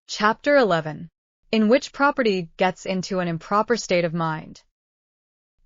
Chapter 11. In which property gets into an improper state of mind.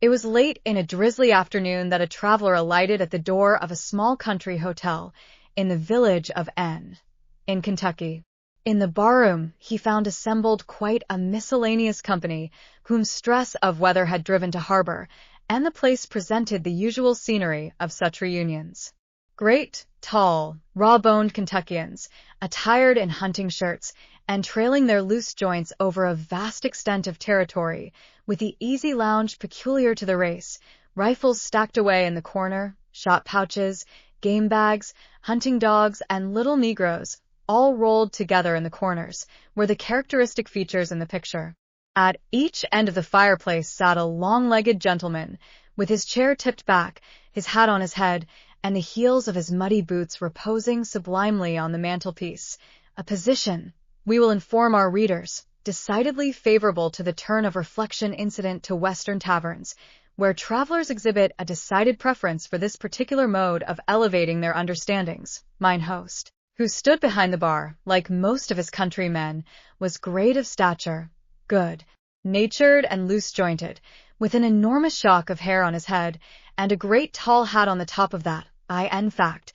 It was late in a drizzly afternoon that a traveler alighted at the door of a small country hotel in the village of N, in Kentucky. In the barroom, he found assembled quite a miscellaneous company whom stress of weather had driven to harbor, and the place presented the usual scenery of such reunions. Great, tall, raw-boned Kentuckians, attired in hunting shirts, and trailing their loose joints over a vast extent of territory, with the easy lounge peculiar to the race, rifles stacked away in the corner, shot pouches, game bags, hunting dogs, and little Negroes, all rolled together in the corners, were the characteristic features in the picture. At each end of the fireplace sat a long-legged gentleman, with his chair tipped back, his hat on his head, and the heels of his muddy boots reposing sublimely on the mantelpiece, a position, we will inform our readers, decidedly favorable to the turn of reflection incident to Western taverns, where travelers exhibit a decided preference for this particular mode of elevating their understandings. Mine host, who stood behind the bar, like most of his countrymen, was great of stature, good-natured and loose-jointed, with an enormous shock of hair on his head, and a great tall hat on the top of that. In fact,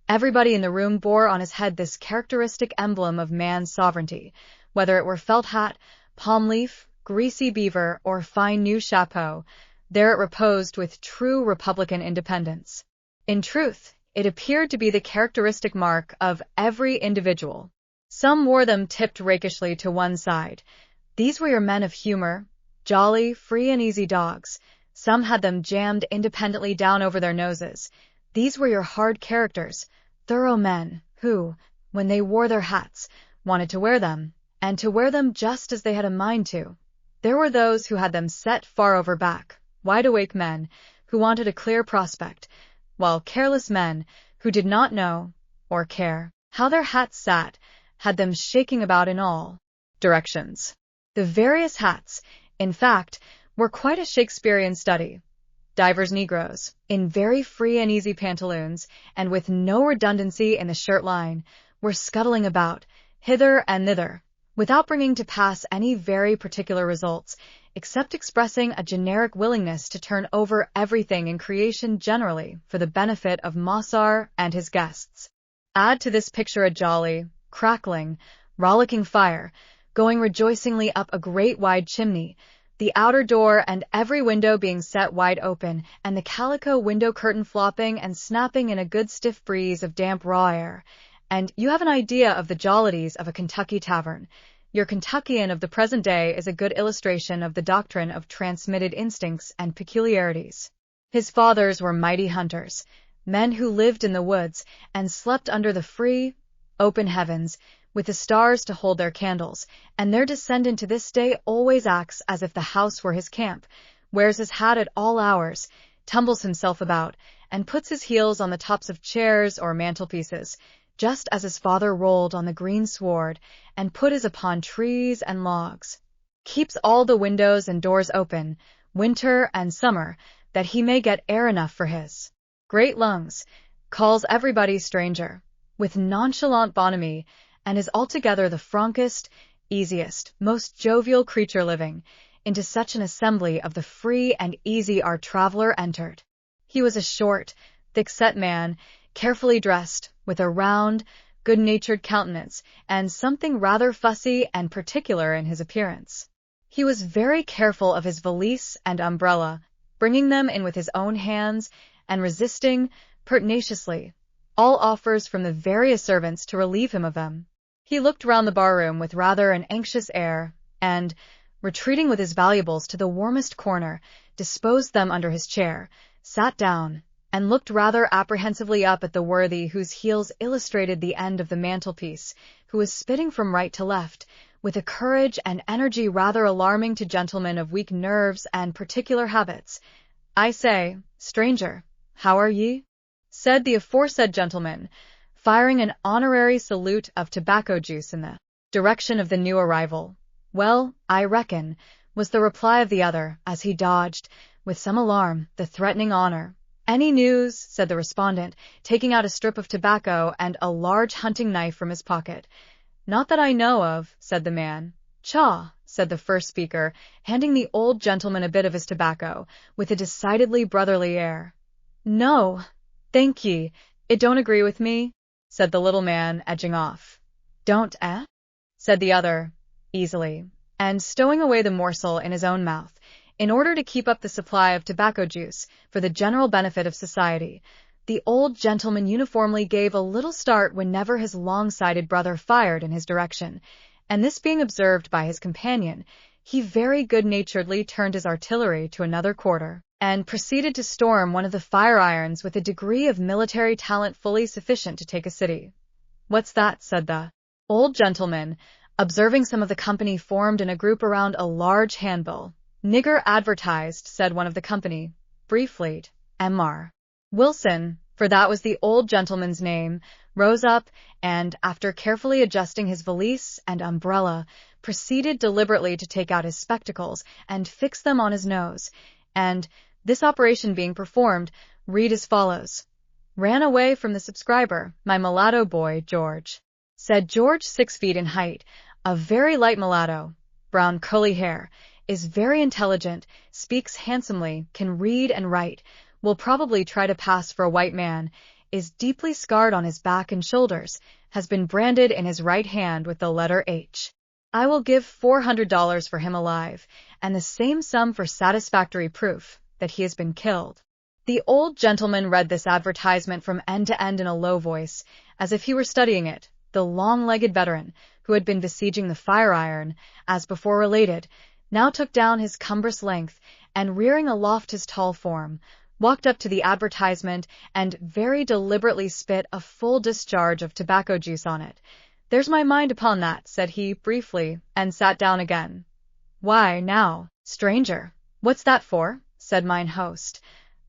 everybody in the room bore on his head this characteristic emblem of man's sovereignty, whether it were felt hat, palm leaf, greasy beaver, or fine new chapeau, there it reposed with true republican independence. In truth, it appeared to be the characteristic mark of every individual. Some wore them tipped rakishly to one side. These were your men of humor, jolly, free and easy dogs. Some had them jammed independently down over their noses. These were your hard characters, thorough men, who, when they wore their hats, wanted to wear them, and to wear them just as they had a mind to. There were those who had them set far over back, wide-awake men, who wanted a clear prospect, while careless men, who did not know, or care, how their hats sat, had them shaking about in all directions. The various hats, in fact, were quite a Shakespearean study. Divers Negroes, in very free and easy pantaloons, and with no redundancy in the shirt line, were scuttling about, hither and thither, without bringing to pass any very particular results, except expressing a generic willingness to turn over everything in creation generally for the benefit of Mossar and his guests. Add to this picture a jolly, crackling, rollicking fire, going rejoicingly up a great wide chimney, the outer door and every window being set wide open, and the calico window curtain flopping and snapping in a good stiff breeze of damp raw air, and you have an idea of the jollities of a Kentucky tavern. Your Kentuckian of the present day is a good illustration of the doctrine of transmitted instincts and peculiarities. His fathers were mighty hunters, men who lived in the woods and slept under the free, open heavens, with the stars to hold their candles, and their descendant to this day always acts as if the house were his camp, wears his hat at all hours, tumbles himself about, and puts his heels on the tops of chairs or mantelpieces, just as his father rolled on the green sward, and put his upon trees and logs. Keeps all the windows and doors open, winter and summer, that he may get air enough for his great lungs, calls everybody stranger, with nonchalant bonhomie, and is altogether the frankest, easiest, most jovial creature living. Into such an assembly of the free and easy our traveler entered. He was a short, thick-set man, carefully dressed, with a round, good-natured countenance, and something rather fussy and particular in his appearance. He was very careful of his valise and umbrella, bringing them in with his own hands, and resisting, pertinaciously, all offers from the various servants to relieve him of them. He looked round the barroom with rather an anxious air, and, retreating with his valuables to the warmest corner, disposed them under his chair, sat down, and looked rather apprehensively up at the worthy whose heels illustrated the end of the mantelpiece, who was spitting from right to left, with a courage and energy rather alarming to gentlemen of weak nerves and particular habits. "I say, stranger, how are ye?" said the aforesaid gentleman, firing an honorary salute of tobacco juice in the direction of the new arrival. "Well, I reckon," was the reply of the other, as he dodged, with some alarm, the threatening honor. "Any news?" said the respondent, taking out a strip of tobacco and a large hunting knife from his pocket. Not that I know of, said the man. Chaw, said the first speaker, handing the old gentleman a bit of his tobacco, with a decidedly brotherly air. No, thank ye, it don't agree with me, said the little man, edging off. Don't, eh? Said the other, easily, and stowing away the morsel in his own mouth, in order to keep up the supply of tobacco juice for the general benefit of society. The old gentleman uniformly gave a little start whenever his long-sighted brother fired in his direction, and this being observed by his companion, he very good-naturedly turned his artillery to another quarter, and proceeded to storm one of the fire-irons with a degree of military talent fully sufficient to take a city. What's that? Said the old gentleman, observing some of the company formed in a group around a large handbill. Nigger advertised, said one of the company, briefly. M.R. Wilson, for that was the old gentleman's name, rose up, and, after carefully adjusting his valise and umbrella, proceeded deliberately to take out his spectacles and fix them on his nose, and, this operation being performed, read as follows. Ran away from the subscriber, my mulatto boy, George. Said George, 6 feet in height, a very light mulatto, brown curly hair, is very intelligent, speaks handsomely, can read and write, will probably try to pass for a white man, is deeply scarred on his back and shoulders, has been branded in his right hand with the letter H. I will give $400 for him alive, and the same sum for satisfactory proof that he has been killed. The old gentleman read this advertisement from end to end in a low voice, as if he were studying it. The long-legged veteran, who had been besieging the fire-iron, as before related, now took down his cumbrous length, and rearing aloft his tall form, walked up to the advertisement and very deliberately spit a full discharge of tobacco juice on it. There's my mind upon that, said he, briefly, and sat down again. Why, now, stranger, what's that for? Said mine host.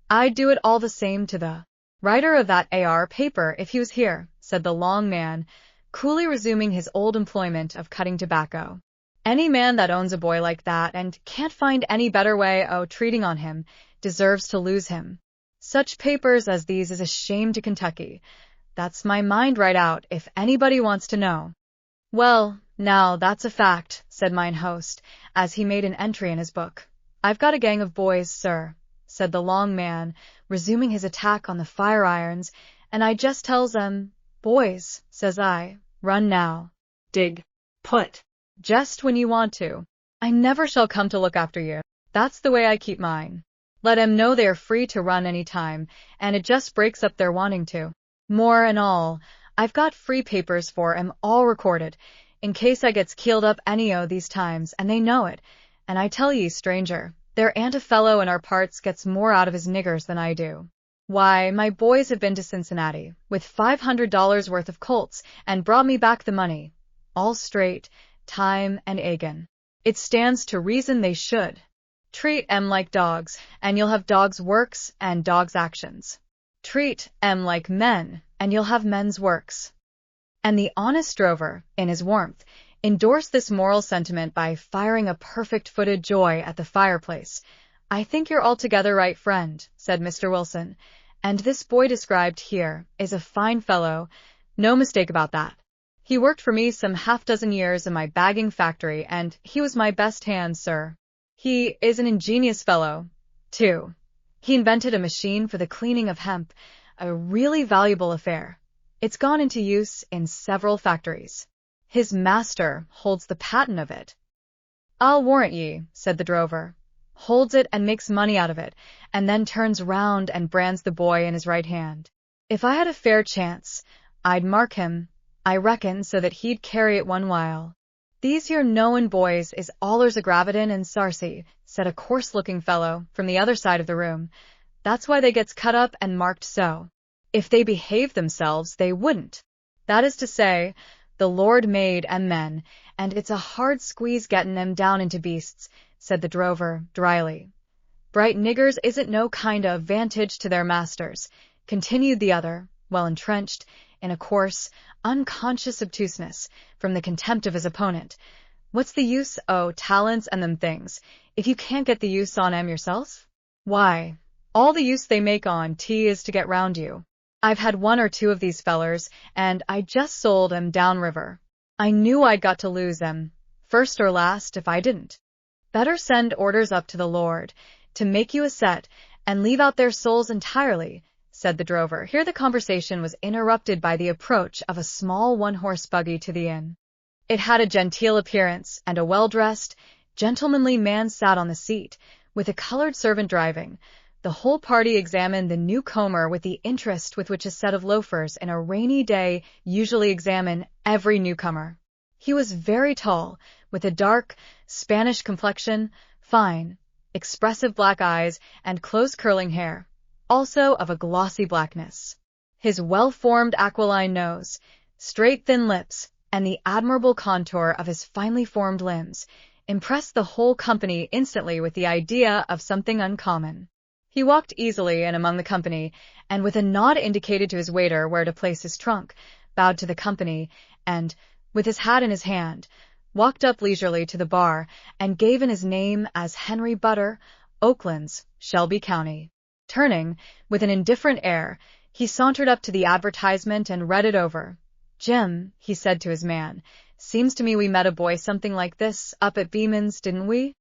I'd do it all the same to the writer of that AR paper if he was here, said the long man, coolly resuming his old employment of cutting tobacco. Any man that owns a boy like that and can't find any better way o' treating on him deserves to lose him. Such papers as these is a shame to Kentucky. That's my mind right out, if anybody wants to know. Well, now, that's a fact, said mine host, as he made an entry in his book. I've got a gang of boys, sir, said the long man, resuming his attack on the fire-irons, and I just tells 'em, boys, says I, run now. Dig. Put. Just when you want to. I never shall come to look after you. That's the way I keep mine. Let 'em know they're free to run any time, and it just breaks up their wanting to. More and all, I've got free papers for 'em all recorded, in case I gets keeled up any o' these times, and they know it. And I tell ye, stranger, there ain't a fellow in our parts gets more out of his niggers than I do. Why, my boys have been to Cincinnati, with $500 worth of colts, and brought me back the money. All straight, time and again. It stands to reason they should. Treat 'em like dogs, and you'll have dogs' works and dogs' actions. Treat 'em like men, and you'll have men's works. And the honest drover, in his warmth, endorsed this moral sentiment by firing a perfect-footed joy at the fireplace. I think you're altogether right, friend, said Mr. Wilson, and this boy described here is a fine fellow, no mistake about that. He worked for me some half-dozen years in my bagging factory, and he was my best hand, sir. He is an ingenious fellow, too. He invented a machine for the cleaning of hemp, a really valuable affair. It's gone into use in several factories. His master holds the patent of it. I'll warrant ye, said the drover. Holds it and makes money out of it, and then turns round and brands the boy in his right hand. If I had a fair chance, I'd mark him, I reckon, so that he'd carry it one while. These here knowin' boys is allers a gravitatin' and sarcy, said a coarse-looking fellow from the other side of the room. That's why they gets cut up and marked so. If they behaved themselves, they wouldn't. That is to say, the Lord made 'em men, and it's a hard squeeze gettin' 'em down into beasts, said the drover, dryly. Bright niggers isn't no kind of vantage to their masters, continued the other, well entrenched, in a coarse, unconscious obtuseness, from the contempt of his opponent. What's the use o' talents and them things, if you can't get the use on 'em yourself? Why, all the use they make on tea is to get round you. I've had one or two of these fellers, and I just sold 'em down river. I knew I'd got to lose them, first or last, if I didn't. Better send orders up to the Lord to make you a set and leave out their souls entirely, said the drover. Here the conversation was interrupted by the approach of a small one-horse buggy to the inn. It had a genteel appearance, and a well-dressed, gentlemanly man sat on the seat, with a colored servant driving. The whole party examined the newcomer with the interest with which a set of loafers in a rainy day usually examine every newcomer. He was very tall, with a dark, Spanish complexion, fine, expressive black eyes, and close curling hair, also of a glossy blackness. His well-formed aquiline nose, straight thin lips, and the admirable contour of his finely formed limbs impressed the whole company instantly with the idea of something uncommon. He walked easily in among the company, and with a nod indicated to his waiter where to place his trunk, bowed to the company, and, with his hat in his hand, walked up leisurely to the bar and gave in his name as Henry Butter, Oaklands, Shelby County. Turning, with an indifferent air, he sauntered up to the advertisement and read it over. "Jim," he said to his man, "seems to me we met a boy something like this up at Beeman's, didn't we?"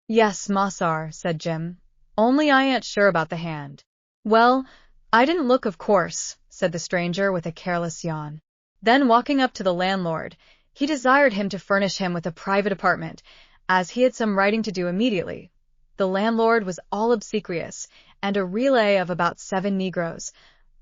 "Yes, Mossar," said Jim. "Only I ain't sure about the hand." "Well, I didn't look, of course," said the stranger with a careless yawn. Then, walking up to the landlord, he desired him to furnish him with a private apartment, as he had some writing to do immediately. The landlord was all obsequious, and a relay of about 7 negroes,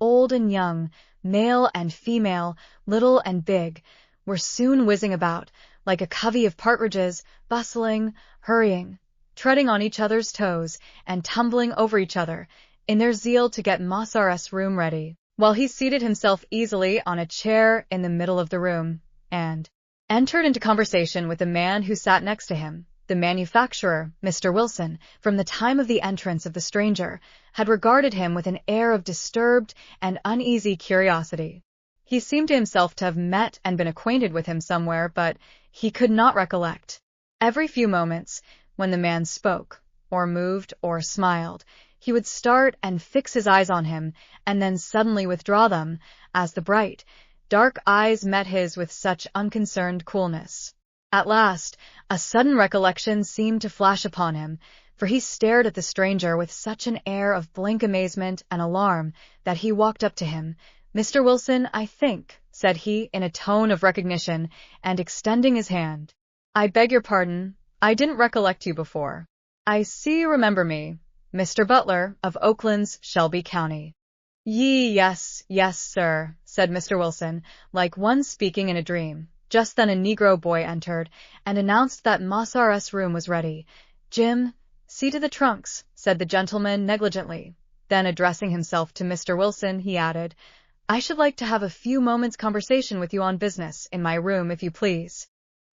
old and young, male and female, little and big, were soon whizzing about, like a covey of partridges, bustling, hurrying, treading on each other's toes, and tumbling over each other, in their zeal to get Mossar's room ready, while he seated himself easily on a chair in the middle of the room, and entered into conversation with the man who sat next to him. The manufacturer, Mr. Wilson, from the time of the entrance of the stranger, had regarded him with an air of disturbed and uneasy curiosity. He seemed to himself to have met and been acquainted with him somewhere, but he could not recollect. Every few moments, when the man spoke, or moved, or smiled, he would start and fix his eyes on him, and then suddenly withdraw them, as the bright, dark eyes met his with such unconcerned coolness. At last, a sudden recollection seemed to flash upon him, for he stared at the stranger with such an air of blank amazement and alarm that he walked up to him. "Mr. Wilson, I think," said he in a tone of recognition, and extending his hand. "I beg your pardon, I didn't recollect you before. I see you remember me, Mr. Butler, of Oaklands, Shelby County." Yes, sir," said Mr. Wilson, like one speaking in a dream. Just then a Negro boy entered, and announced that Mossar's room was ready. "Jim, see to the trunks," said the gentleman negligently. Then, addressing himself to Mr. Wilson, he added, "I should like to have a few moments' conversation with you on business, in my room, if you please."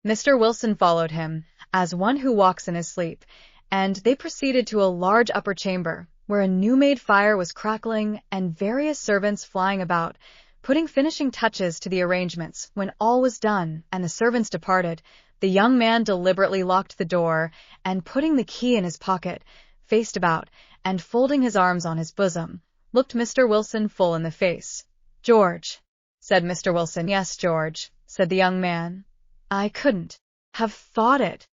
Mr. Wilson followed him, as one who walks in his sleep, and they proceeded to a large upper chamber, where a new-made fire was crackling, and various servants flying about, putting finishing touches to the arrangements. When all was done, and the servants departed, the young man deliberately locked the door, and putting the key in his pocket, faced about, and folding his arms on his bosom, looked Mr. Wilson full in the face. "George," said Mr. Wilson. "Yes, George," said the young man. "I couldn't have thought it.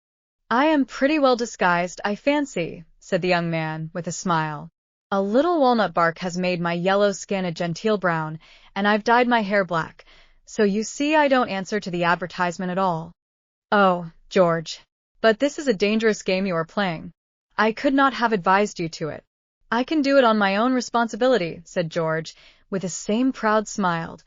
I am pretty well disguised, I fancy," said the young man, with a smile. "A little walnut bark has made my yellow skin a genteel brown, and I've dyed my hair black, so you see I don't answer to the advertisement at all." "Oh, George, but this is a dangerous game you are playing. I could not have advised you to it." "I can do it on my own responsibility," said George, with the same proud smile.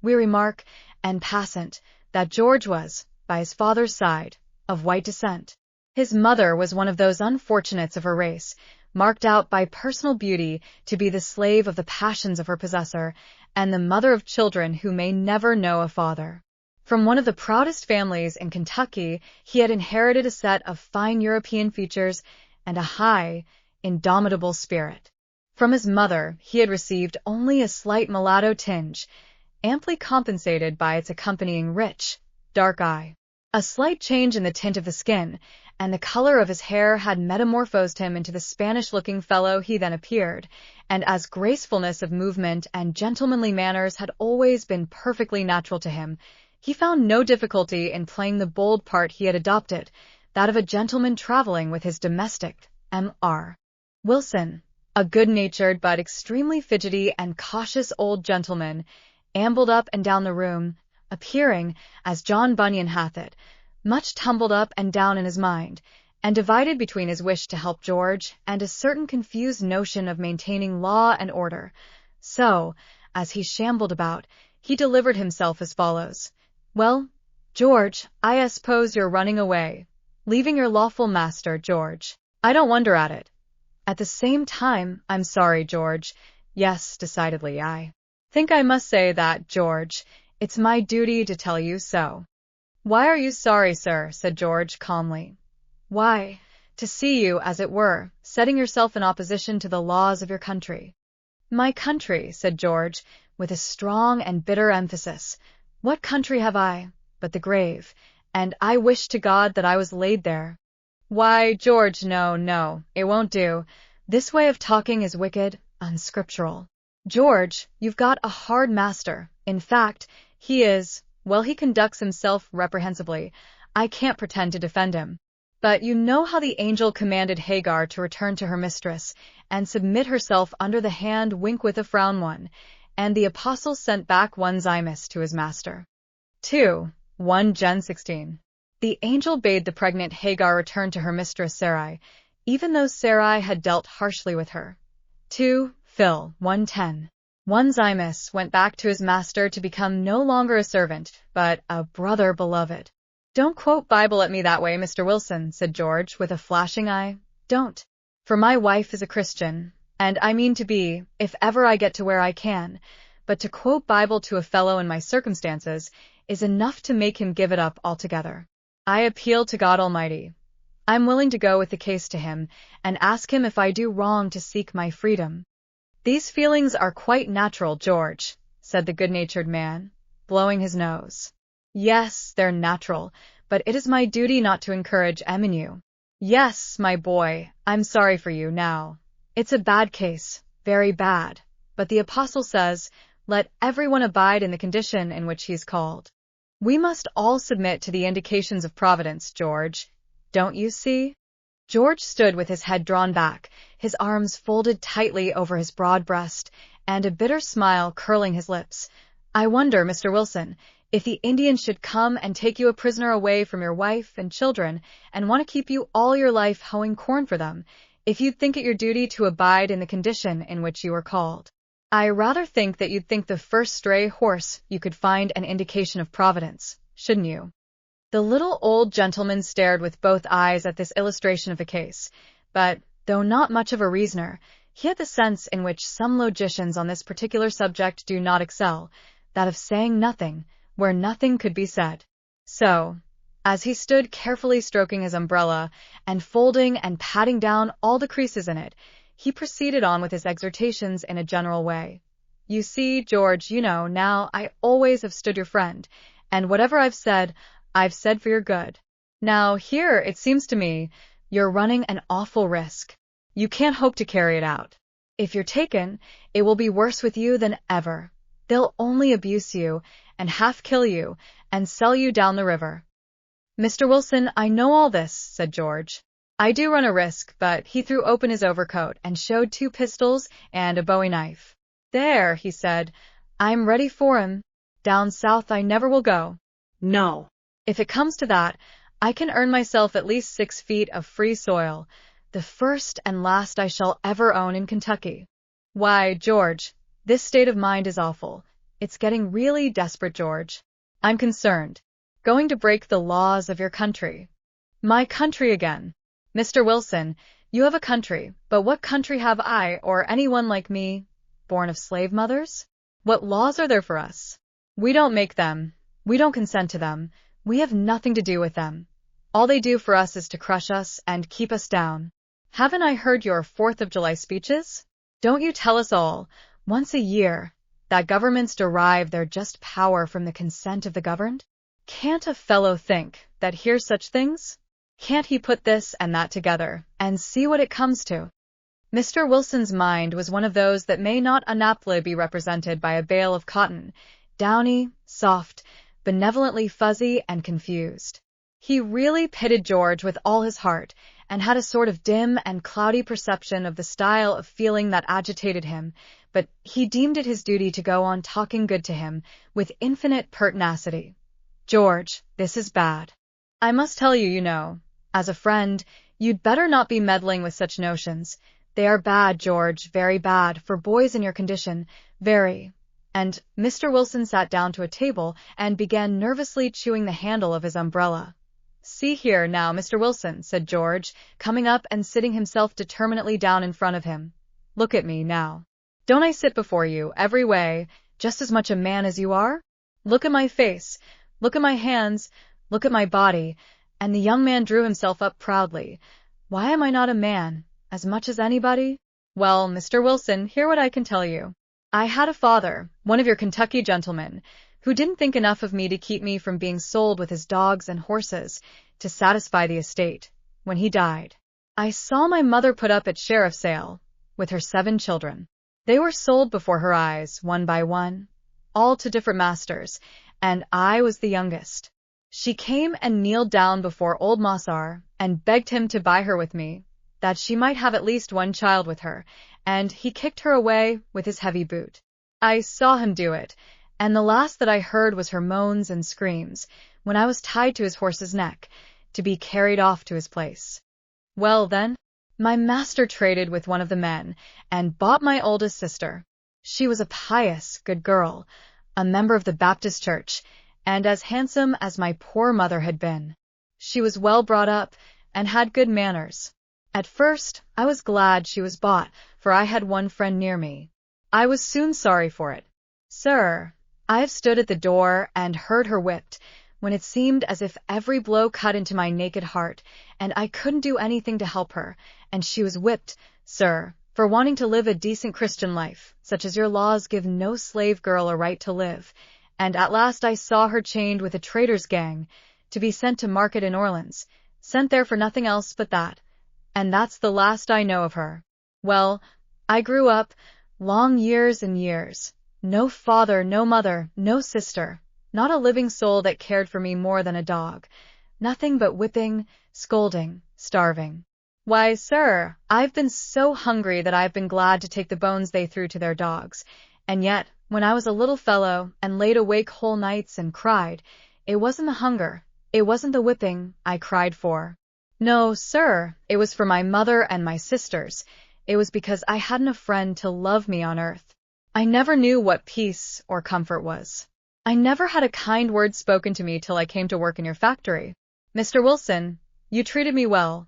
We remark, en passant, that George was, by his father's side, of white descent. His mother was one of those unfortunates of her race, marked out by personal beauty to be the slave of the passions of her possessor, and the mother of children who may never know a father. From one of the proudest families in Kentucky, he had inherited a set of fine European features and a high, indomitable spirit. From his mother, he had received only a slight mulatto tinge, amply compensated by its accompanying rich, dark eye. A slight change in the tint of the skin and the color of his hair had metamorphosed him into the Spanish-looking fellow he then appeared, and as gracefulness of movement and gentlemanly manners had always been perfectly natural to him, He found no difficulty in playing the bold part he had adopted, that of a gentleman traveling with his domestic, Mr. Wilson. A good-natured but extremely fidgety and cautious old gentleman ambled up and down the room, appearing, as John Bunyan hath it, much tumbled up and down in his mind, and divided between his wish to help George and a certain confused notion of maintaining law and order. So, as he shambled about, he delivered himself as follows. "Well, George, I suppose you're running away, leaving your lawful master, George. I don't wonder at it. At the same time, I'm sorry, George. Yes, decidedly, I think I must say that, George. It's my duty to tell you so." "Why are you sorry, sir?" said George calmly. "Why, to see you, as it were, setting yourself in opposition to the laws of your country." "My country," said George, with a strong and bitter emphasis. "What country have I but the grave? And I wish to God that I was laid there." "Why, George, no, no, it won't do. This way of talking is wicked, unscriptural. George, you've got a hard master. In fact, he is, well, he conducts himself reprehensibly. I can't pretend to defend him. But you know how the angel commanded Hagar to return to her mistress and submit herself under the hand wink with a frown one, and the apostle sent back one Zymus to his master. 1 Gen 16. The angel bade the pregnant Hagar return to her mistress Sarai, even though Sarai had dealt harshly with her. 2 Phil 1:10. One Zymus went back to his master to become no longer a servant, but a brother beloved. "Don't quote Bible at me that way, Mr. Wilson," said George, with a flashing eye. "Don't. For my wife is a Christian, and I mean to be, if ever I get to where I can. But to quote Bible to a fellow in my circumstances is enough to make him give it up altogether. I appeal to God Almighty. I'm willing to go with the case to him, and ask him if I do wrong to seek my freedom." "These feelings are quite natural, George," said the good-natured man, blowing his nose. "Yes, they're natural, but it is my duty not to encourage them in you. Yes, my boy, I'm sorry for you now. It's a bad case, very bad, but the apostle says, 'Let everyone abide in the condition in which he is called.' We must all submit to the indications of Providence, George. Don't you see?" George stood with his head drawn back, his arms folded tightly over his broad breast, and a bitter smile curling his lips. "I wonder, Mr. Wilson, if the Indians should come and take you a prisoner away from your wife and children, and want to keep you all your life hoeing corn for them, if you'd think it your duty to abide in the condition in which you are called. I rather think that you'd think the first stray horse you could find an indication of Providence, shouldn't you?" The little old gentleman stared with both eyes at this illustration of the case, but, though not much of a reasoner, he had the sense in which some logicians on this particular subject do not excel, that of saying nothing where nothing could be said. So, as he stood carefully stroking his umbrella and folding and patting down all the creases in it, he proceeded on with his exhortations in a general way. "You see, George, you know, now, I always have stood your friend, and whatever I've said for your good. Now, here, it seems to me, you're running an awful risk. You can't hope to carry it out. If you're taken, it will be worse with you than ever. They'll only abuse you, and half kill you, and sell you down the river." "Mr. Wilson, I know all this," said George. "I do run a risk," but he threw open his overcoat and showed 2 pistols and a bowie knife. "There," he said, "I'm ready for him. Down south I never will go. No. If it comes to that, I can earn myself at least 6 feet of free soil, the first and last I shall ever own in Kentucky. Why, George, this state of mind is awful. It's getting really desperate, George. I'm concerned. Going to break the laws of your country." "My country again. Mr. Wilson, you have a country, but what country have I, or anyone like me, born of slave mothers? What laws are there for us? We don't make them. We don't consent to them. We have nothing to do with them. All they do for us is to crush us and keep us down. Haven't I heard your 4th of July speeches? Don't you tell us all, once a year, that governments derive their just power from the consent of the governed? Can't a fellow think that hears such things? Can't he put this and that together, and see what it comes to?" Mr. Wilson's mind was one of those that may not unaptly be represented by a bale of cotton, downy, soft, benevolently fuzzy and confused. He really pitied George with all his heart, and had a sort of dim and cloudy perception of the style of feeling that agitated him, but he deemed it his duty to go on talking good to him with infinite pertinacity. "George, this is bad. I must tell you, as a friend, you'd better not be meddling with such notions. They are bad, George, very bad, for boys in your condition, very." And Mr. Wilson sat down to a table and began nervously chewing the handle of his umbrella. "See here, now, Mr. Wilson," said George, coming up and sitting himself determinately down in front of him. "Look at me, now. Don't I sit before you, every way, just as much a man as you are? Look at my face, look at my hands, look at my body," and the young man drew himself up proudly. "Why am I not a man, as much as anybody? Well, Mr. Wilson, hear what I can tell you. I had a father, one of your Kentucky gentlemen, who didn't think enough of me to keep me from being sold with his dogs and horses to satisfy the estate. When he died, I saw my mother put up at sheriff's sale, with her 7 children. They were sold before her eyes, one by one, all to different masters, and I was the youngest. She came and kneeled down before old Mossar, and begged him to buy her with me, that she might have at least one child with her, and he kicked her away with his heavy boot. I saw him do it, and the last that I heard was her moans and screams, when I was tied to his horse's neck, to be carried off to his place. Well, then, my master traded with one of the men, and bought my oldest sister. She was a pious, good girl, a member of the Baptist church, and as handsome as my poor mother had been. She was well brought up, and had good manners. At first, I was glad she was bought, for I had one friend near me. I was soon sorry for it. Sir, I have stood at the door and heard her whipped, when it seemed as if every blow cut into my naked heart, and I couldn't do anything to help her, and she was whipped, sir, for wanting to live a decent Christian life, such as your laws give no slave girl a right to live, and at last I saw her chained with a trader's gang, to be sent to market in Orleans, sent there for nothing else but that, and that's the last I know of her. Well, I grew up, long years and years. No father, no mother, no sister, not a living soul that cared for me more than a dog. Nothing but whipping, scolding, starving. Why, sir, I've been so hungry that I've been glad to take the bones they threw to their dogs. And yet, when I was a little fellow and laid awake whole nights and cried, it wasn't the hunger, it wasn't the whipping I cried for. No, sir, it was for my mother and my sisters. It was because I hadn't a friend to love me on earth. I never knew what peace or comfort was. I never had a kind word spoken to me till I came to work in your factory. Mr. Wilson, you treated me well.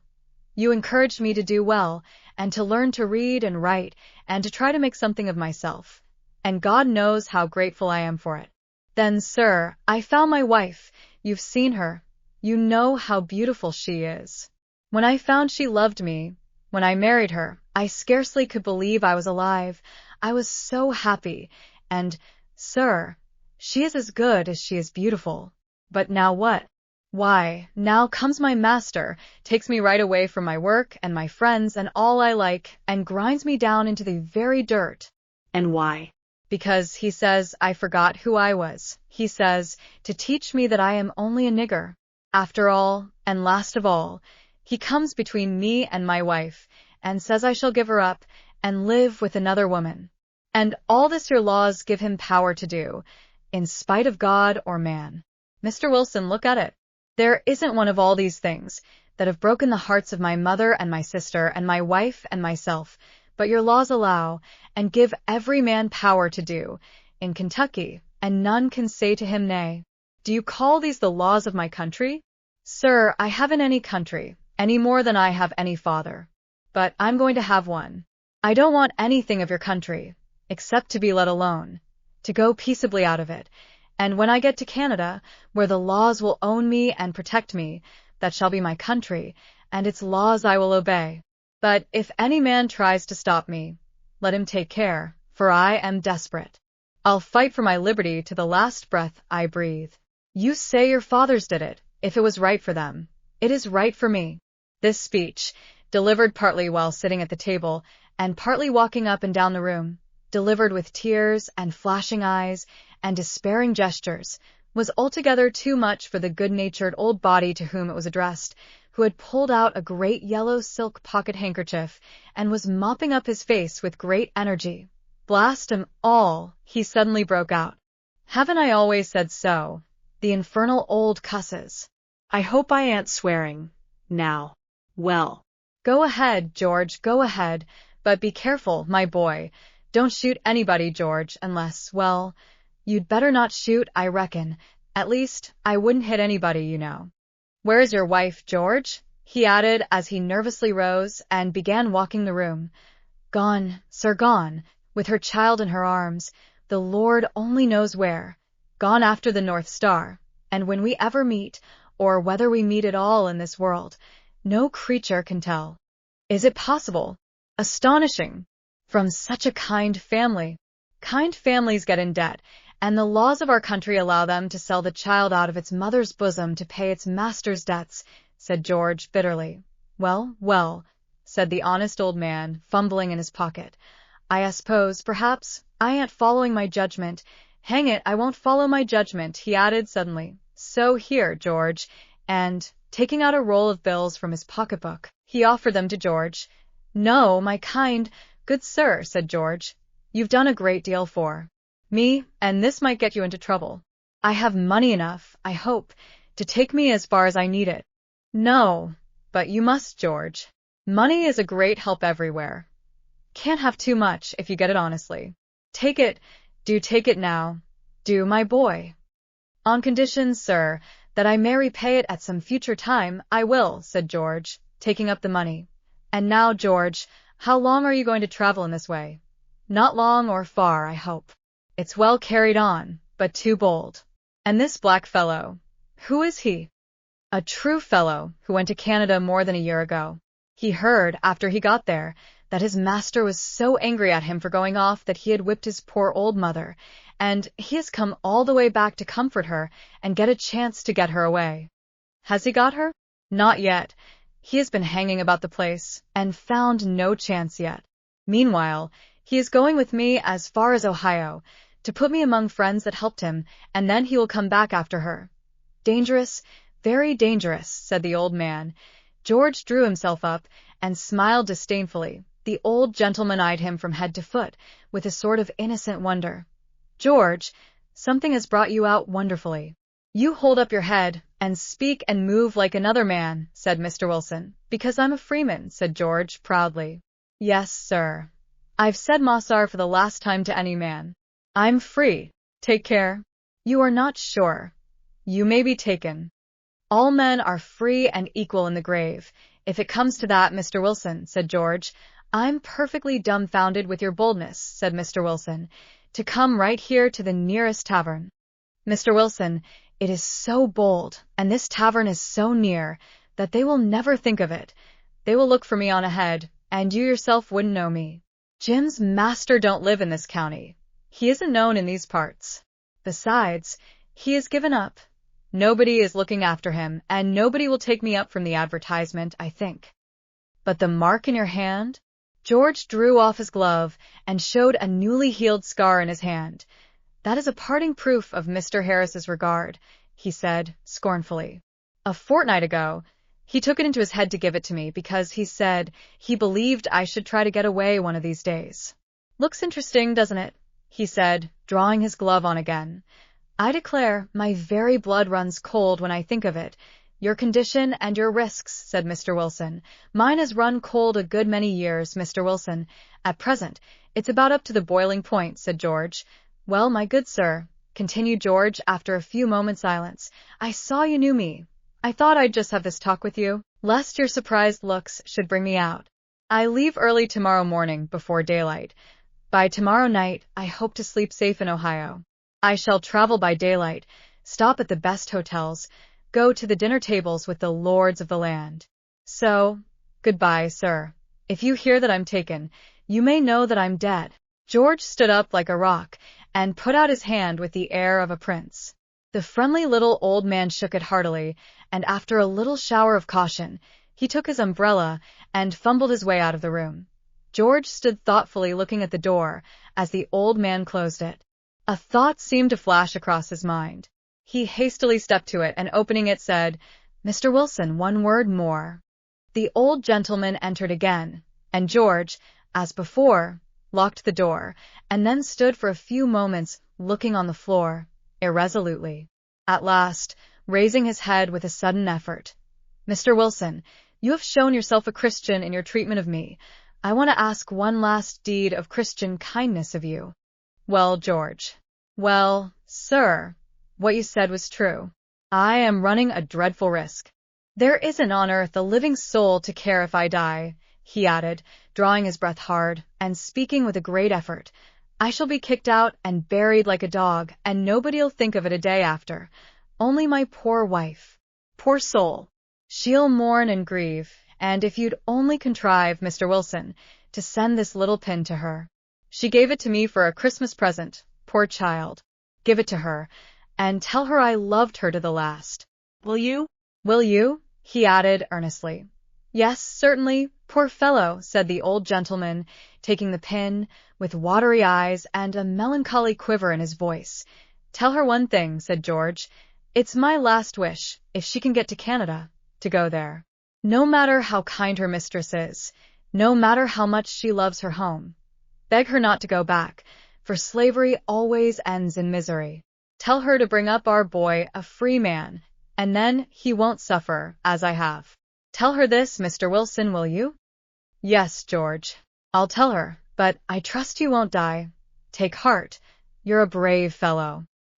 You encouraged me to do well, and to learn to read and write, and to try to make something of myself. And God knows how grateful I am for it. Then, sir, I found my wife. You've seen her. You know how beautiful she is. When I found she loved me, when I married her, I scarcely could believe I was alive. I was so happy, and, sir, she is as good as she is beautiful. But now what? Why, now comes my master, takes me right away from my work and my friends and all I like, and grinds me down into the very dirt. And why? Because he says I forgot who I was. He says, to teach me that I am only a nigger. After all, and last of all, he comes between me and my wife, and says I shall give her up, and live with another woman. And all this your laws give him power to do, in spite of God or man. Mr. Wilson, look at it. There isn't one of all these things that have broken the hearts of my mother and my sister and my wife and myself, but your laws allow, and give every man power to do, in Kentucky, and none can say to him nay. Do you call these the laws of my country? Sir, I haven't any country, any more than I have any father. But I'm going to have one. I don't want anything of your country, except to be let alone, to go peaceably out of it, and when I get to Canada, where the laws will own me and protect me, that shall be my country, and its laws I will obey. But if any man tries to stop me, let him take care, for I am desperate. I'll fight for my liberty to the last breath I breathe. You say your fathers did it. If it was right for them, it is right for me. This speech, delivered partly while sitting at the table, and partly walking up and down the room, delivered with tears and flashing eyes and despairing gestures, was altogether too much for the good-natured old body to whom it was addressed, who had pulled out a great yellow silk pocket-handkerchief and was mopping up his face with great energy. "Blast 'em all!" he suddenly broke out. "Haven't I always said so? The infernal old cusses! I hope I ain't swearing, now. Well, Go ahead, George, go ahead, but be careful, my boy. Don't shoot anybody, George, unless, well, you'd better not shoot, I reckon. At least, I wouldn't hit anybody, you know. Where's your wife, George?" he added as he nervously rose and began walking the room. "Gone, sir, gone, with her child in her arms, the Lord only knows where. Gone after the North Star, and when we ever meet, or whether we meet at all in this world, no creature can tell." Is it possible? Astonishing! From such a kind family. Kind families get in debt, and the laws of our country allow them to sell the child out of its mother's bosom to pay its master's debts, said George bitterly. "Well, well," said the honest old man, fumbling in his pocket. "I suppose, perhaps, I ain't following my judgment. Hang it, I won't follow my judgment," he added suddenly. "So here, George," and, taking out a roll of bills from his pocketbook, he offered them to George. "No, my kind, good sir," said George. "You've done a great deal for me, and this might get you into trouble. I have money enough, I hope, to take me as far as I need it." "No, but you must, George. Money is a great help everywhere. Can't have too much if you get it honestly. Take it, do take it now. Do, my boy." "On condition, sir, that I may repay it at some future time, I will," said George, taking up the money. "And now, George, how long are you going to travel in this way?" "Not long or far, I hope. It's well carried on, but too bold." "And this black fellow, who is he?" "A true fellow who went to Canada more than a year ago. He heard, after he got there, that his master was so angry at him for going off that he had whipped his poor old mother, and he has come all the way back to comfort her and get a chance to get her away." "Has he got her?" "Not yet. He has been hanging about the place, and found no chance yet. Meanwhile, he is going with me as far as Ohio, to put me among friends that helped him, and then he will come back after her." "Dangerous, very dangerous," said the old man. George drew himself up and smiled disdainfully. The old gentleman eyed him from head to foot with a sort of innocent wonder. "George, something has brought you out wonderfully. You hold up your head and speak and move like another man," said Mr. Wilson. "Because I'm a freeman," said George proudly. "Yes, sir. I've said Mossar for the last time to any man. I'm free. Take care. You are not sure. You may be taken. All men are free and equal in the grave, if it comes to that, Mr. Wilson," said George. "I'm perfectly dumbfounded with your boldness," said Mr. Wilson, "to come right here to the nearest tavern. Mr. Wilson, it is so bold, and this tavern is so near, that they will never think of it. They will look for me on ahead, and you yourself wouldn't know me. Jim's master don't live in this county. He isn't known in these parts. Besides, he is given up. Nobody is looking after him, and nobody will take me up from the advertisement, I think. But the mark in your hand?" George drew off his glove and showed a newly healed scar in his hand. "That is a parting proof of Mr. Harris's regard," he said scornfully. "A fortnight ago, he took it into his head to give it to me because he said he believed I should try to get away one of these days. Looks interesting, doesn't it?" he said, drawing his glove on again. "I declare my very blood runs cold when I think of it. Your condition and your risks," said Mr. Wilson. "Mine has run cold a good many years, Mr. Wilson. At present, it's about up to the boiling point," said George. "Well, my good sir," continued George after a few moments' silence, "I saw you knew me. I thought I'd just have this talk with you, lest your surprised looks should bring me out. I leave early tomorrow morning before daylight. By tomorrow night, I hope to sleep safe in Ohio. I shall travel by daylight, stop at the best hotels, go to the dinner tables with the lords of the land. So, goodbye, sir. If you hear that I'm taken, you may know that I'm dead." George stood up like a rock and put out his hand with the air of a prince. The friendly little old man shook it heartily, and after a little shower of caution, he took his umbrella and fumbled his way out of the room. George stood thoughtfully looking at the door as the old man closed it. A thought seemed to flash across his mind. He hastily stepped to it and opening it said, "Mr. Wilson, one word more." The old gentleman entered again, and George, as before, locked the door, and then stood for a few moments looking on the floor, irresolutely. At last, raising his head with a sudden effort, "Mr. Wilson, you have shown yourself a Christian in your treatment of me. I want to ask one last deed of Christian kindness of you." "Well, George." "Well, sir, what you said was true. I am running a dreadful risk. There isn't on earth a living soul to care if I die," he added, drawing his breath hard, and speaking with a great effort. "I shall be kicked out and buried like a dog, and nobody'll think of it a day after. Only my poor wife. Poor soul. She'll mourn and grieve, and if you'd only contrive, Mr. Wilson, to send this little pin to her. She gave it to me for a Christmas present, poor child. Give it to her, and tell her I loved her to the last. Will you? Will you?" he added earnestly. "Yes, certainly, poor fellow," said the old gentleman, taking the pin, with watery eyes and a melancholy quiver in his voice. "Tell her one thing," said George. "It's my last wish, if she can get to Canada, to go there. No matter how kind her mistress is, no matter how much she loves her home. Beg her not to go back, for slavery always ends in misery. Tell her to bring up our boy a free man, and then he won't suffer, as I have. Tell her this, Mr. Wilson, will you?" "Yes, George, I'll tell her, but I trust you won't die. Take heart. You're a brave fellow.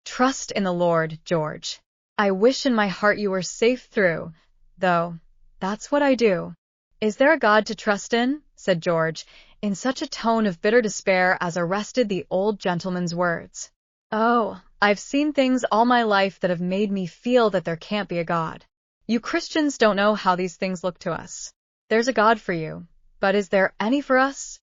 Trust in the Lord, George. I wish in my heart you were safe through, though. That's what I do." "Is there a God to trust in?" said George, in such a tone of bitter despair as arrested the old gentleman's words. "Oh, I've seen things all my life that have made me feel that there can't be a God. You Christians don't know how these things look to us. There's a God for you, but is there any for us?"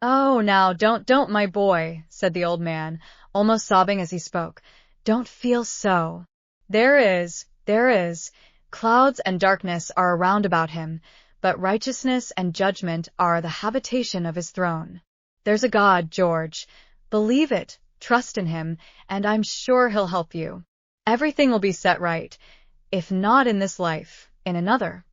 "Oh, now, don't, my boy," said the old man, almost sobbing as he spoke. "Don't feel so. There is. Clouds and darkness are around about him, but righteousness and judgment are the habitation of his throne. There's a God, George. Believe it, trust in him, and I'm sure he'll help you. Everything will be set right, if not in this life, in another."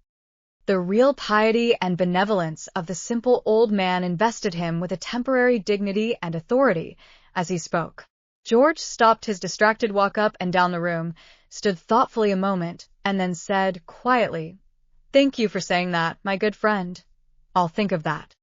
The real piety and benevolence of the simple old man invested him with a temporary dignity and authority as he spoke. George stopped his distracted walk up and down the room, stood thoughtfully a moment, and then said quietly, "Thank you for saying that, my good friend. I'll think of that."